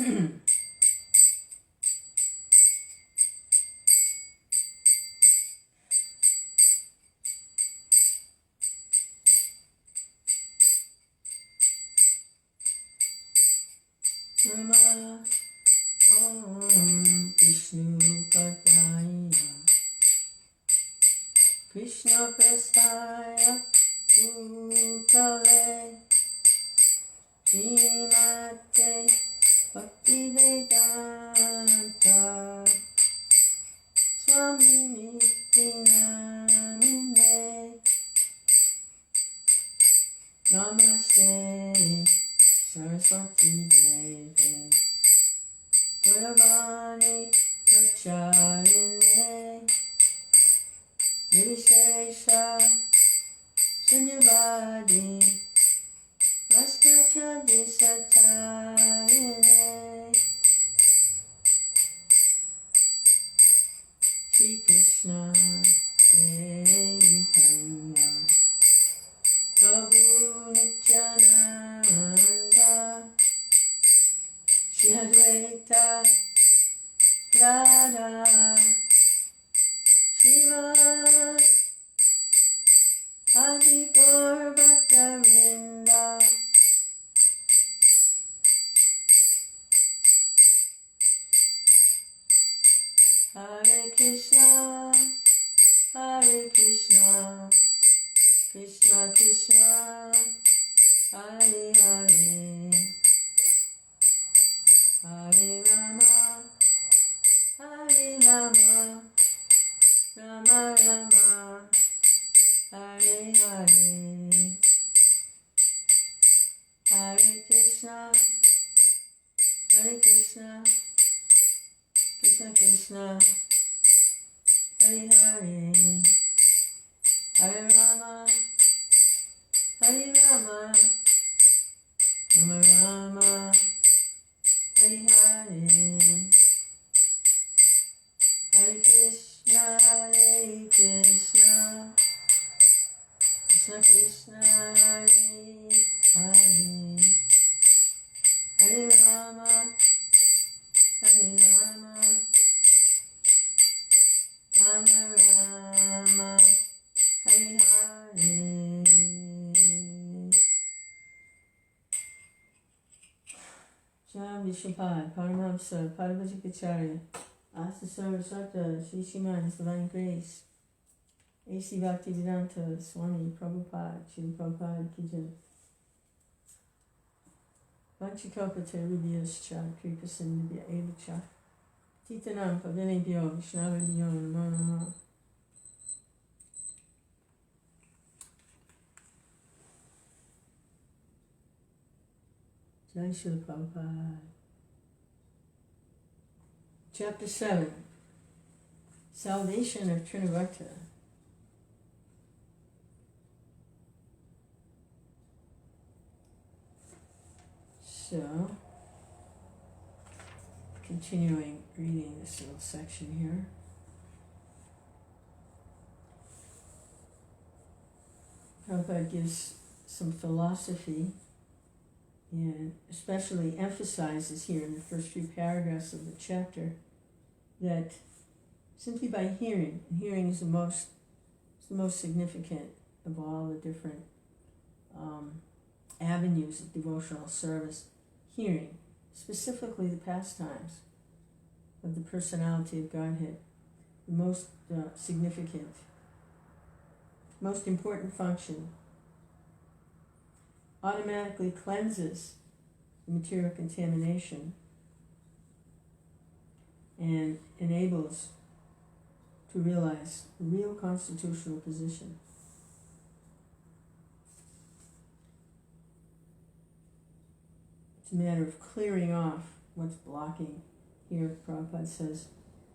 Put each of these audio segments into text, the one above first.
Nama Om Vishnu Padaya Krishna Prasthaya Bhutale Srimate Bhaktivedanta Swami Nityanamine Namaste Saraswati Deve Gauravani Pracharine Nirvishesha Sunyavadi Vaskacha Desatarine Shri Krishna Chaitanya Prabhu Nityananda Shri Advaita Radha Shiva Adi Gaur Bhaktavinda Hare Krishna Krishna Krishna Hare Hare Hare Rama Rama Rama Hare Hare Hare Krishna Krishna Krishna Hare Hare Hare Rama Rama Rama Hare Hare Hare Krishna Krishna Krishna Hare Hare Hare Rama Rama Rama Hare Hare. Jam Vishwapad, Paramahamsa, Parvajikacharya, Asasara Sata, Shri Shiman, His Divine Grace, A.C. Bhaktivedanta Swami Prabhupada, Shri Prabhupada Ki Jai. Vanchikopata Rubyascha, Kripa Sindhya Evacha, Titanam Pavinebhyo, Vishnavabhyo, Namo Namo. Jai Srila Prabhupada. Chapter 7, Salvation of Trnavarta. So, continuing reading this little section here. Prabhupada gives some philosophy and especially emphasizes here in the first few paragraphs of the chapter that simply by hearing, and hearing is the most significant of all the different avenues of devotional service, hearing, specifically the pastimes of the personality of Godhead, the most significant, most important function, automatically cleanses the material contamination and enables to realize the real constitutional position. It's a matter of clearing off what's blocking. Here, Prabhupada says,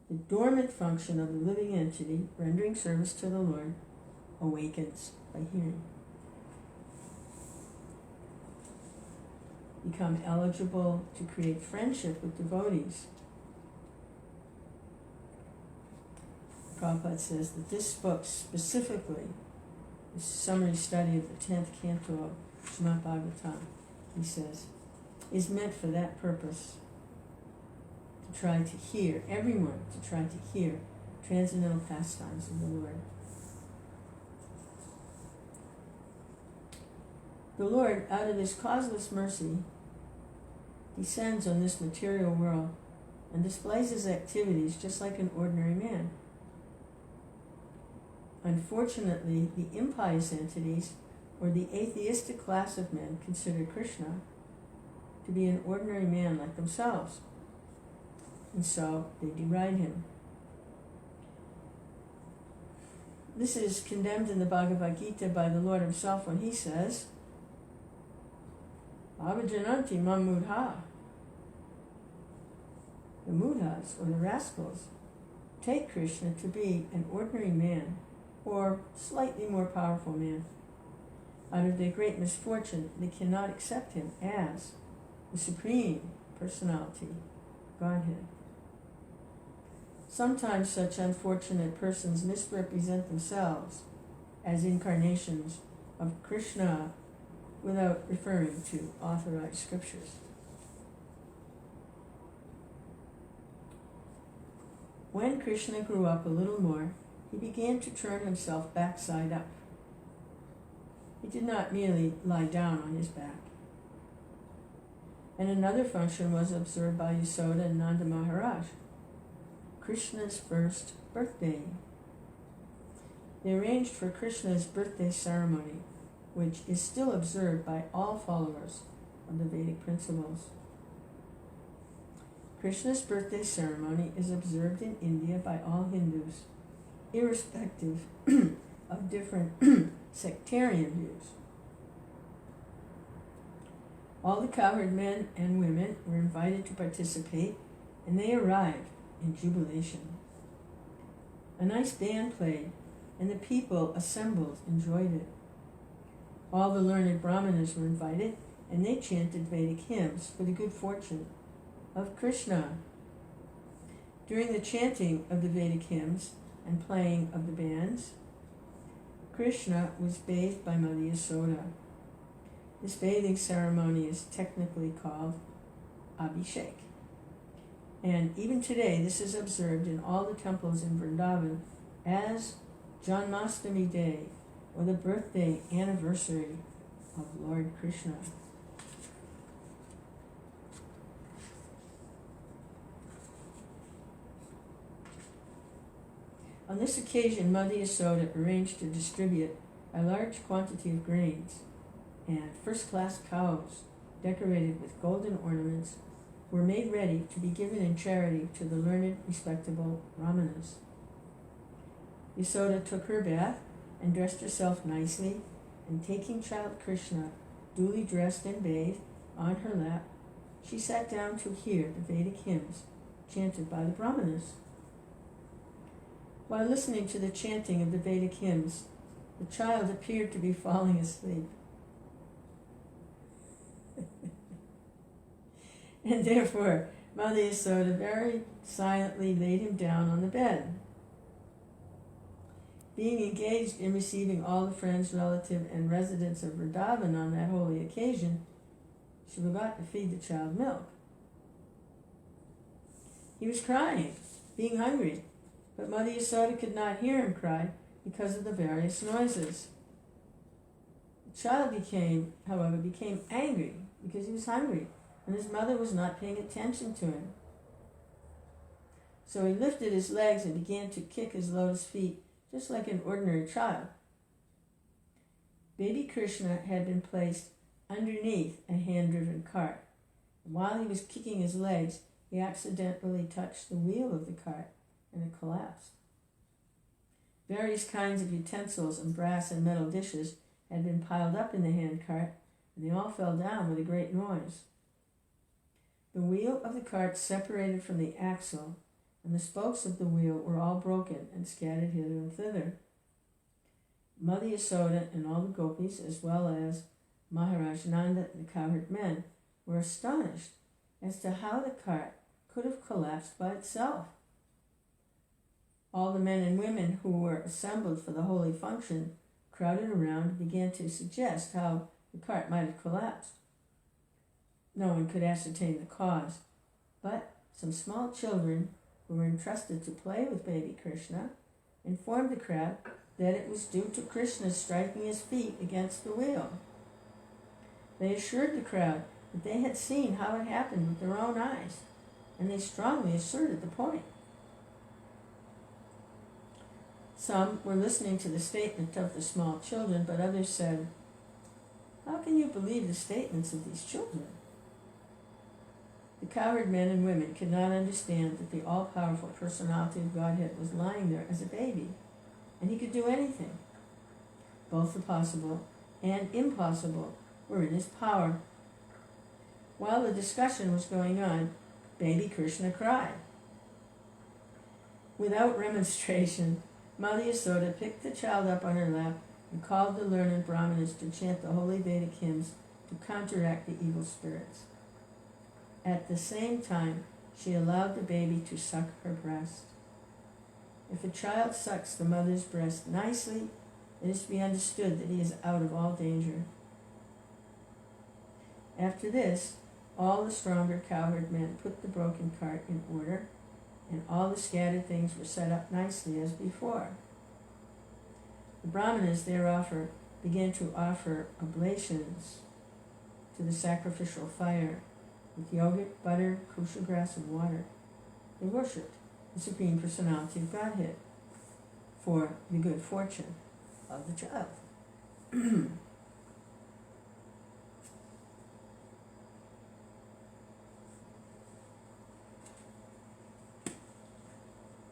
the dormant function of the living entity rendering service to the Lord awakens by hearing. Become eligible to create friendship with devotees. Prabhupada says that this book specifically, this summary study of the 10th canto of Srimad Bhagavatam, he says, is meant for that purpose. to try to hear, everyone to try to hear transcendental pastimes of the Lord. The Lord, out of his causeless mercy, descends on this material world and displays his activities just like an ordinary man. Unfortunately, the impious entities, or the atheistic class of men, consider Krishna to be an ordinary man like themselves, and so they deride him. This is condemned in the Bhagavad Gita by the Lord himself when he says, Avajananti mam mudha. The mudhas, or the rascals, take Krishna to be an ordinary man, or slightly more powerful man. Out of their great misfortune, they cannot accept him as the Supreme Personality, Godhead. Sometimes such unfortunate persons misrepresent themselves as incarnations of Krishna without referring to authorized scriptures. When Krishna grew up a little more, he began to turn himself backside up. He did not merely lie down on his back. And another function was observed by Yasoda and Nanda Maharaj, Krishna's first birthday. They arranged for Krishna's birthday ceremony, which is still observed by all followers of the Vedic principles. Krishna's birthday ceremony is observed in India by all Hindus, irrespective of different sectarian views. All the cowherd men and women were invited to participate, and they arrived in jubilation. A nice band played, and the people assembled enjoyed it. All the learned brahmanas were invited, and they chanted Vedic hymns for the good fortune of Krishna. During the chanting of the Vedic hymns and playing of the bands, Krishna was bathed by Mother Yasoda. This bathing ceremony is technically called Abhishek. And even today, this is observed in all the temples in Vrindavan as Janmashtami Day, or the birthday anniversary of Lord Krishna. On this occasion, Mother Yasoda arranged to distribute a large quantity of grains, and first-class cows, decorated with golden ornaments, were made ready to be given in charity to the learned, respectable brahmanas. Yasoda took her bath and dressed herself nicely, and taking child Krishna, duly dressed and bathed, on her lap, she sat down to hear the Vedic hymns chanted by the brahmanas. While listening to the chanting of the Vedic hymns, the child appeared to be falling asleep. And therefore, Mother Yasoda very silently laid him down on the bed. Being engaged in receiving all the friends, relatives, and residents of Vrindavan on that holy occasion, she forgot to feed the child milk. He was crying, being hungry, but Mother Yasoda could not hear him cry because of the various noises. The child however, became angry because he was hungry, and his mother was not paying attention to him. So he lifted his legs and began to kick his lotus feet, just like an ordinary child. Baby Krishna had been placed underneath a hand-driven cart. And while he was kicking his legs, he accidentally touched the wheel of the cart, and it collapsed. Various kinds of utensils and brass and metal dishes had been piled up in the handcart, and they all fell down with a great noise. The wheel of the cart separated from the axle, and the spokes of the wheel were all broken and scattered hither and thither. Mother Yasoda and all the gopis, as well as Maharaj Nanda and the cowherd men, were astonished as to how the cart could have collapsed by itself. All the men and women who were assembled for the holy function crowded around and began to suggest how the cart might have collapsed. No one could ascertain the cause, but Some small children who were entrusted to play with baby Krishna informed the crowd that it was due to Krishna striking his feet against the wheel. They assured the crowd that they had seen how it happened with their own eyes, and they strongly asserted the point. Some were listening to the statement of the small children, but others said, "How can you believe the statements of these children?" The cowherd men and women could not understand that the all-powerful personality of Godhead was lying there as a baby, and he could do anything. Both the possible and impossible were in his power. While the discussion was going on, baby Krishna cried. Without remonstration, Mother Yasoda picked the child up on her lap and called the learned Brahmanas to chant the holy Vedic hymns to counteract the evil spirits. At the same time, she allowed the baby to suck her breast. If a child sucks the mother's breast nicely, it is to be understood that he is out of all danger. After this, all the stronger cowherd men put the broken cart in order, and all the scattered things were set up nicely as before. The Brahmanas thereafter began to offer oblations to the sacrificial fire with yogurt, butter, kusha grass, and water. They worshipped the Supreme Personality of Godhead for the good fortune of the child.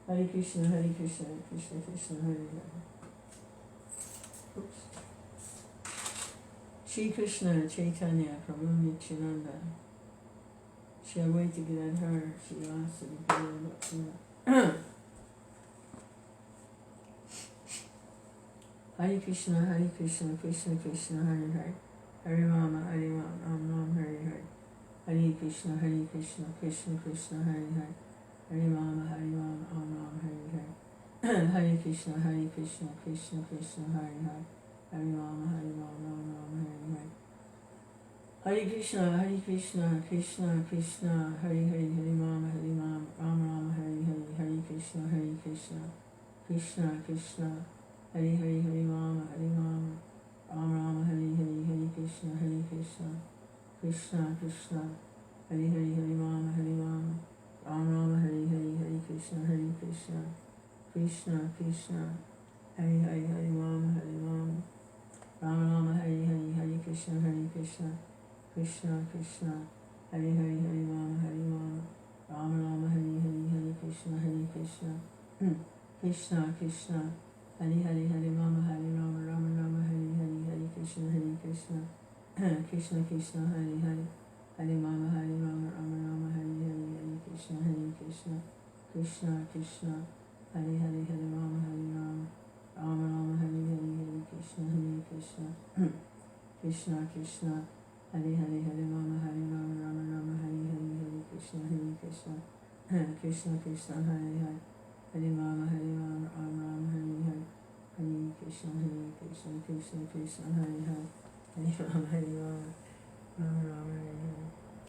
Hare Krishna, Hare Krishna, Krishna Krishna, Hare Hare. Oops. Shri Krishna Chaitanya Prabhu Nityananda Shri Advaita Gadadhar Shri Vasudeva Bhaktivinoda. Hare Krishna, Hare Krishna, Krishna Krishna, Hare Hare. Hare Rama, Hare Rama, Ram Ram, Hare Hare. Hare Krishna, Hare Krishna, Krishna Krishna, Hare Hare. Hare Rama, Hare Rama, Ram Ram, Hare Hare. Hare Krishna, Hare Krishna, Krishna Krishna, Hare Hare. Hare Rama, Hare Rama, Ram Ram, Hare Hare. Hare Krishna, Hare Krishna, Krishna Krishna, Hare Hare. Hare Rama, Hare Rama, Ram Ram, Hare Hare. Hare Krishna, Hare Krishna, Krishna Krishna, Hare Hare. Hare Rama, Hare Rama, Ram Ram, Hare Hare. Hare Krishna, Hare Krishna, Krishna Krishna, Hare Hare. Hare Rama, Hare Rama, Ram Rama, Hare Hare. Hare Krishna, Hare Krishna, Krishna Krishna, Hare Hare. Hare Rama, Hare Rama, Ram Rama, Hare Hare. Hare Krishna, Hare Krishna, Krishna Krishna, Hare Hare. Hare Rama, Hare Rama, Ram Rama, Hare Hare. Hare Krishna, Hare Krishna, Krishna Krishna, Hare Hare. Hare Rama, Hare Rama, Rama Rama, Hare Hare. Hare Krishna, Hare Krishna, Krishna Krishna, Hare Hare. Hare Rama, Hare Rama, Rama Rama, Hare Hare. Hare Krishna, Hare Krishna, Krishna Krishna, Hare Hare. Hare Rama, Hare Rama, Rama Rama, Hare Hare. Hare Krishna, Hare Krishna, Krishna Krishna, Hare Hare. Hare Rama, Hare Rama, Rama Rama, Hare Hare. Hare Krishna, Hare Krishna, Krishna Krishna, Hare Hare. Hare Rama, Hare Rama, Rama Rama, Hare Hare. Hare Krishna, Hare Krishna, Krishna Krishna, Hare Hare. Hare Rama, Hare Rama, Rama Rama, Hare Hare.